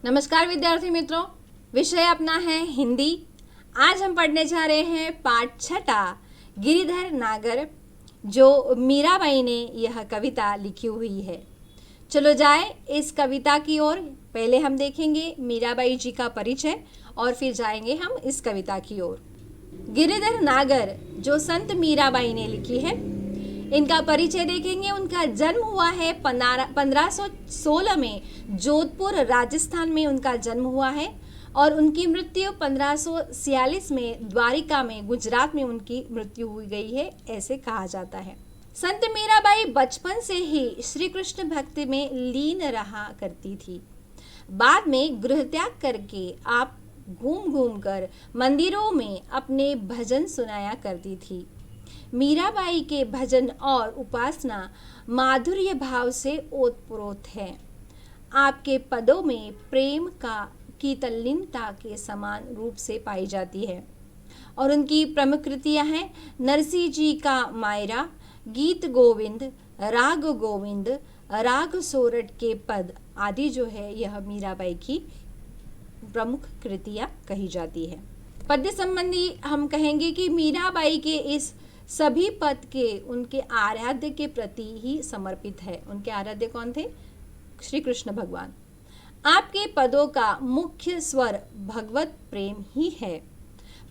नमस्कार विद्यार्थी मित्रों, विषय अपना है हिंदी। आज हम पढ़ने जा रहे हैं पाठ छठा गिरिधर नागर, जो मीराबाई ने यह कविता लिखी हुई है। चलो जाए इस कविता की ओर। पहले हम देखेंगे मीराबाई जी का परिचय और फिर जाएंगे हम इस कविता की ओर। गिरिधर नागर जो संत मीराबाई ने लिखी है, इनका परिचय देखेंगे। उनका जन्म हुआ है 1516 में, जोधपुर राजस्थान में उनका जन्म हुआ है और उनकी मृत्यु 1546 में द्वारिका में गुजरात में उनकी मृत्यु हुई गई है, ऐसे कहा जाता है। संत मीराबाई बचपन से ही श्री कृष्ण भक्ति में लीन रहा करती थी। बाद में गृह त्याग करके आप घूम घूम कर मंदिरों में अपने भजन सुनाया करती थी। मीराबाई के भजन और उपासना माधुर्य भाव से ओतप्रोत है। आपके पदों में प्रेम की तल्लीनता के समान रूप से पाई जाती है और उनकी प्रमुख कृतियां हैं नरसिंह जी का मायरा, गीत गोविंद, राग सोरठ के पद आदि जो है यह मीराबाई की प्रमुख कृतियां कही जाती है। पद्य संबंधी हम कहेंगे कि मीराबाई के इस सभी पद के उनके आराध्य के प्रति ही समर्पित है। उनके आराध्य कौन थे? श्री कृष्ण भगवान। आपके पदों का मुख्य स्वर भगवत प्रेम ही है।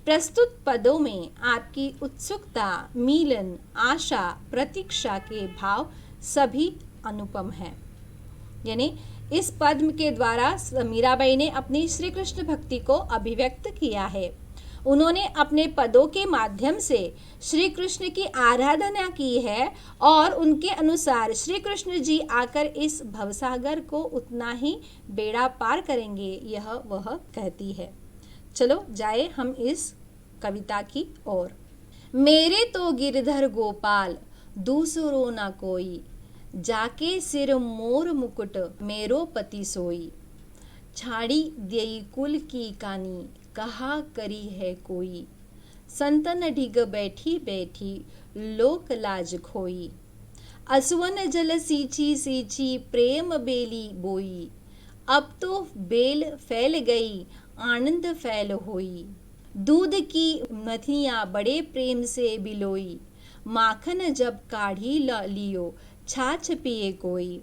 प्रस्तुत पदों में आपकी उत्सुकता, मिलन, आशा, प्रतीक्षा के भाव सभी अनुपम हैं। यानी इस पद के द्वारा मीराबाई ने अपनी श्री कृष्ण भक्ति को अभिव्यक्त किया है। उन्होंने अपने पदों के माध्यम से श्री कृष्ण की आराधना की है और उनके अनुसार श्री कृष्ण जी आकर इस भवसागर को उतना ही बेड़ा पार करेंगे, यह वह कहती है। चलो जाए हम इस कविता की ओर। मेरे तो गिरधर गोपाल दूसरो ना कोई, जाके सिर मोर मुकुट मेरो पति सोई, छाड़ी देई कुल की कानी कहा करी है कोई, संतन ढिग बैठी बैठी लोक लाज खोई, असुवन जल सींची सींची प्रेम बेली बोई, अब तो बेल फैल गई आनंद फैल होई, दूध की मथिया बड़े प्रेम से बिलोई, माखन जब काढ़ी लियो छाछ पिए कोई,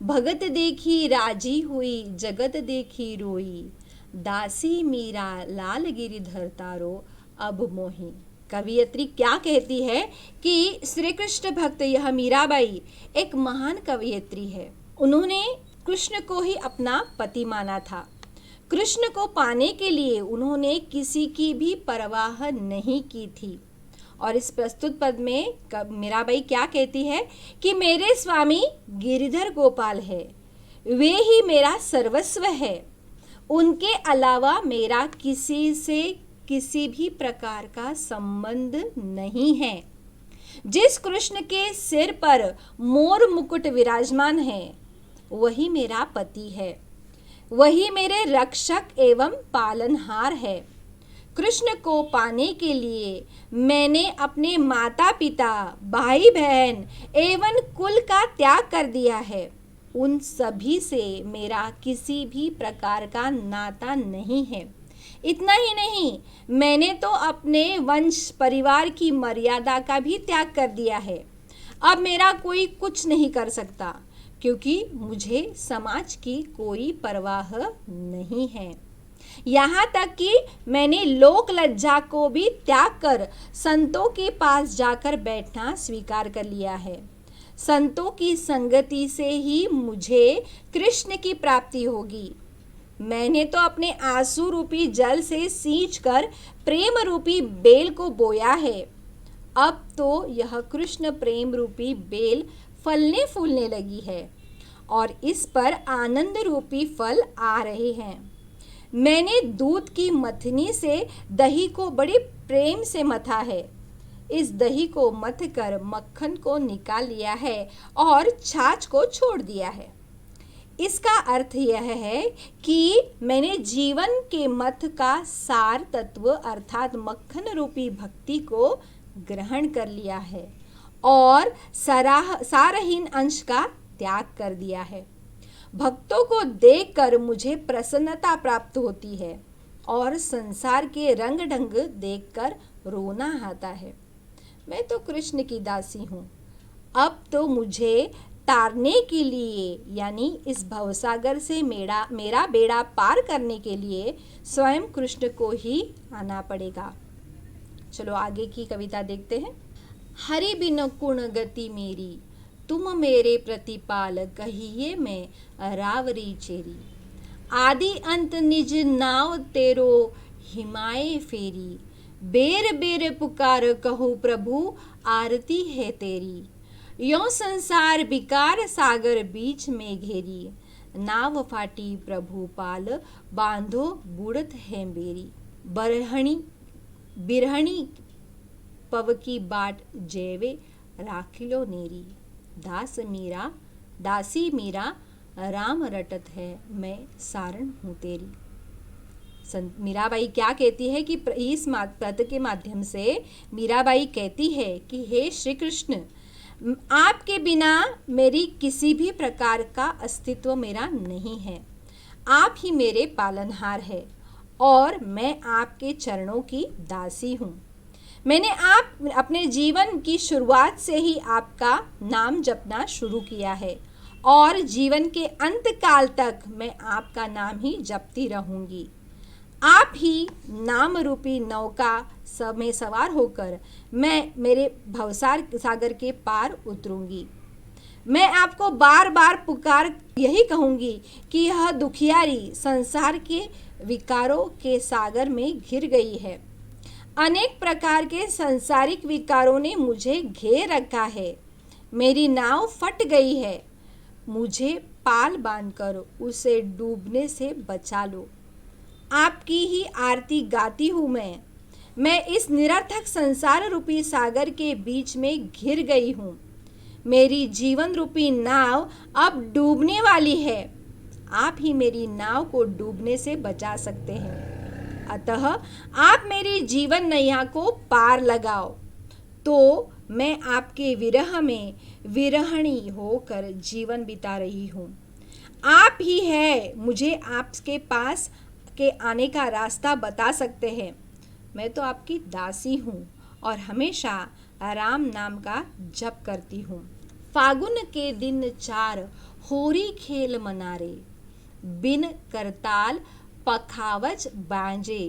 भगत देखी राजी हुई जगत देखी रोई, दासी मीरा लाल गिरिधर तारो अब मोही। कवियत्री क्या कहती है कि श्री कृष्ण भक्त यह मीराबाई एक महान कवियत्री है। उन्होंने कृष्ण को ही अपना पति माना था। कृष्ण को पाने के लिए उन्होंने किसी की भी परवाह नहीं की थी। और इस प्रस्तुत पद में मीराबाई क्या कहती है कि मेरे स्वामी गिरिधर गोपाल है, वे ही मेरा सर्वस्व है, उनके अलावा मेरा किसी से किसी भी प्रकार का संबंध नहीं है। जिस कृष्ण के सिर पर मोर मुकुट विराजमान है वही मेरा पति है, वही मेरे रक्षक एवं पालनहार है। कृष्ण को पाने के लिए मैंने अपने माता पिता, भाई बहन एवं कुल का त्याग कर दिया है। उन सभी से मेरा किसी भी प्रकार का नाता नहीं है। इतना ही नहीं, मैंने तो अपने वंश परिवार की मर्यादा का भी त्याग कर दिया है। अब मेरा कोई कुछ नहीं कर सकता, क्योंकि मुझे समाज की कोई परवाह नहीं है। यहाँ तक कि मैंने लोक लज्जा को भी त्याग कर संतों के पास जाकर बैठना स्वीकार कर लिया है। संतों की संगति से ही मुझे कृष्ण की प्राप्ति होगी। मैंने तो अपने आंसू रूपी जल से सींचकर प्रेम रूपी बेल को बोया है। अब तो यह कृष्ण प्रेम रूपी बेल फलने फूलने लगी है और इस पर आनंद रूपी फल आ रहे हैं। मैंने दूध की मथनी से दही को बड़े प्रेम से मथा है। इस दही को मथ कर मक्खन को निकाल लिया है और छाछ को छोड़ दिया है। इसका अर्थ यह है कि मैंने जीवन के मथ का सार तत्व अर्थात मक्खन रूपी भक्ति को ग्रहण कर लिया है और सारहीन अंश का त्याग कर दिया है। भक्तों को देखकर मुझे प्रसन्नता प्राप्त होती है और संसार के रंग ढंग देखकर रोना आता है। मैं तो कृष्ण की दासी हूँ। अब तो मुझे तारने के लिए यानी इस भवसागर से मेरा बेड़ा पार करने के लिए स्वयं कृष्ण को ही आना पड़ेगा। चलो आगे की कविता देखते हैं। हरि बिन कुण गति मेरी, तुम मेरे प्रतिपाल, कहिए मैं रावरी चेरी। आदि अंत निज नाव तेरो हिमाए फेरी, बेर बेर पुकार कहूँ प्रभु आरती है तेरी। यों संसार विकार सागर बीच में घेरी, नाव फाटी प्रभु पाल, बांधो बुड़त है बेरी। बिरहणी पव की बाट जेवे, राखिलो नेरी। दासी मीरा राम रटत है, मैं सारण हूँ तेरी। मीराबाई क्या कहती है कि इस पद के माध्यम से मीराबाई कहती है कि हे श्री कृष्ण, आपके बिना मेरी किसी भी प्रकार का अस्तित्व मेरा नहीं है। आप ही मेरे पालनहार है और मैं आपके चरणों की दासी हूँ। मैंने अपने जीवन की शुरुआत से ही आपका नाम जपना शुरू किया है और जीवन के अंत काल तक मैं आपका नाम ही जपती रहूंगी। आप ही नाम रूपी नौका में सवार होकर मैं मेरे भवसार सागर के पार उतरूंगी। मैं आपको बार बार पुकार यही कहूंगी कि यह दुखियारी संसार के विकारों के सागर में घिर गई है। अनेक प्रकार के सांसारिक विकारों ने मुझे घेर रखा है। मेरी नाव फट गई है, मुझे पाल बांधकर उसे डूबने से बचा लो। आपकी ही आरती गाती हूँ मैं इस निरर्थक संसार रूपी सागर के बीच में घिर गई हूँ। मेरी जीवन रूपी नाव अब डूबने वाली है। आप ही मेरी नाव को डूबने से बचा सकते हैं। अतः आप मेरी जीवन नैया को पार लगाओ। तो मैं आपके विरह में विरहणी होकर जीवन बिता रही हूँ। आप ही है मुझे आपके पास के आने का रास्ता बता सकते हैं। मैं तो आपकी दासी हूँ और हमेशा राम नाम का जप करती हूँ। फागुन के दिन 4 होरी खेल मनारे, बिन करताल पखावज बांजे,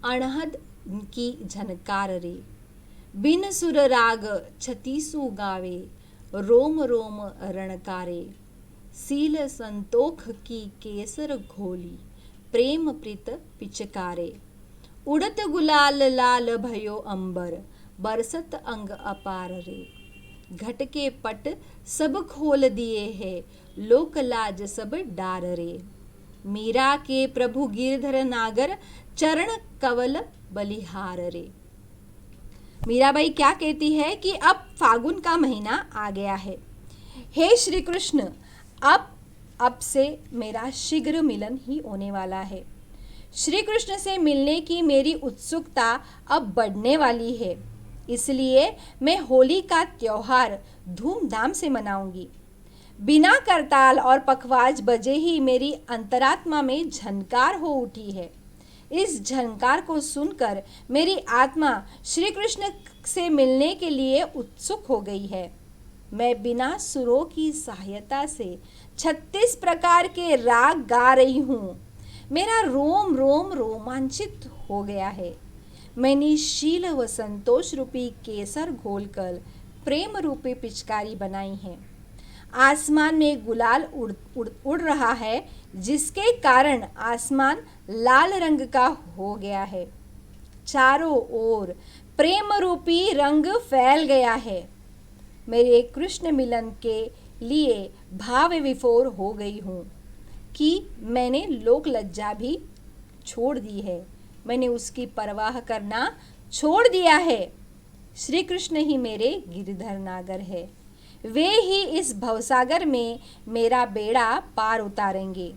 अणहद की झनकार रे। बिन सुर राग छतीसु गावे, रोम रोम रणकारे। सील संतोख की केसर घोली, प्रेम प्रीत पिचकारे। उड़त गुलाल लाल भयो अंबर, बरसत अंग अपार रे। घट के पट सब खोल दिए है, लोक लाज सब डार रे। मीरा के प्रभु गिरधर नागर, चरण कवल बलिहार रे। मीराबाई क्या कहती है कि अब फागुन का महीना आ गया है। हे श्री कृष्ण, अब से मेरा शीघ्र मिलन ही होने वाला है। श्री कृष्ण से मिलने की मेरी उत्सुकता अब बढ़ने वाली है। इसलिए मैं होली का त्योहार धूमधाम से मनाऊंगी। बिना करताल और पखवाज बजे ही मेरी अंतरात्मा में झनकार हो उठी है। इस झनकार को सुनकर मेरी आत्मा श्री कृष्ण से मिलने के लिए उत्सुक हो गई है। मैं बिना सुरों की सहायता से 36 प्रकार के राग गा रही हूँ। मेरा रोम रोम रोमांचित हो गया है। मैंने शील व संतोष रूपी केसर घोलकर प्रेम रूपी पिचकारी बनाई है। आसमान में गुलाल उड़ रहा है, जिसके कारण आसमान लाल रंग का हो गया है। चारों ओर प्रेम रूपी रंग फैल गया है। मेरे कृष्ण मिलन के लिए भाव विफोर हो गई हूँ कि मैंने लोक लज्जा भी छोड़ दी है। मैंने उसकी परवाह करना छोड़ दिया है। श्री कृष्ण ही मेरे गिरधर नागर है। वे ही इस भवसागर में मेरा बेड़ा पार उतारेंगे।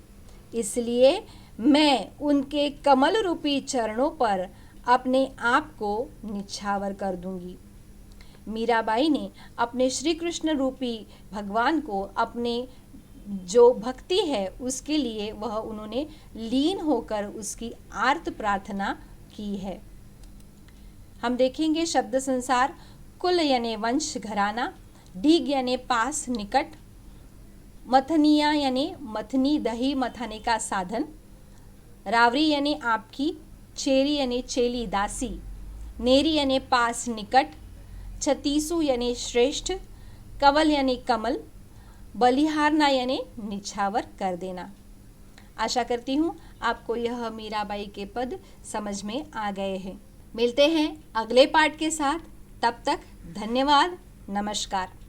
इसलिए मैं उनके कमल रूपी चरणों पर अपने आप को निछावर कर दूंगी। मीराबाई ने अपने श्री कृष्ण रूपी भगवान को अपने जो भक्ति है उसके लिए वह उन्होंने लीन होकर उसकी आर्त प्रार्थना की है। हम देखेंगे शब्द संसार। कुल यानी वंश घराना, ढीग यानी पास निकट, मथनिया यानी मथनी दही मथाने का साधन, रावरी यानी आपकी, चेरी यानी चेली दासी, नेरी यानी पास निकट, छतीसु यानी श्रेष्ठ, कवल यानी कमल, बलिहारना यानी निछावर कर देना। आशा करती हूँ आपको यह मीराबाई के पद समझ में आ गए हैं। मिलते हैं अगले पाठ के साथ, तब तक धन्यवाद, नमस्कार।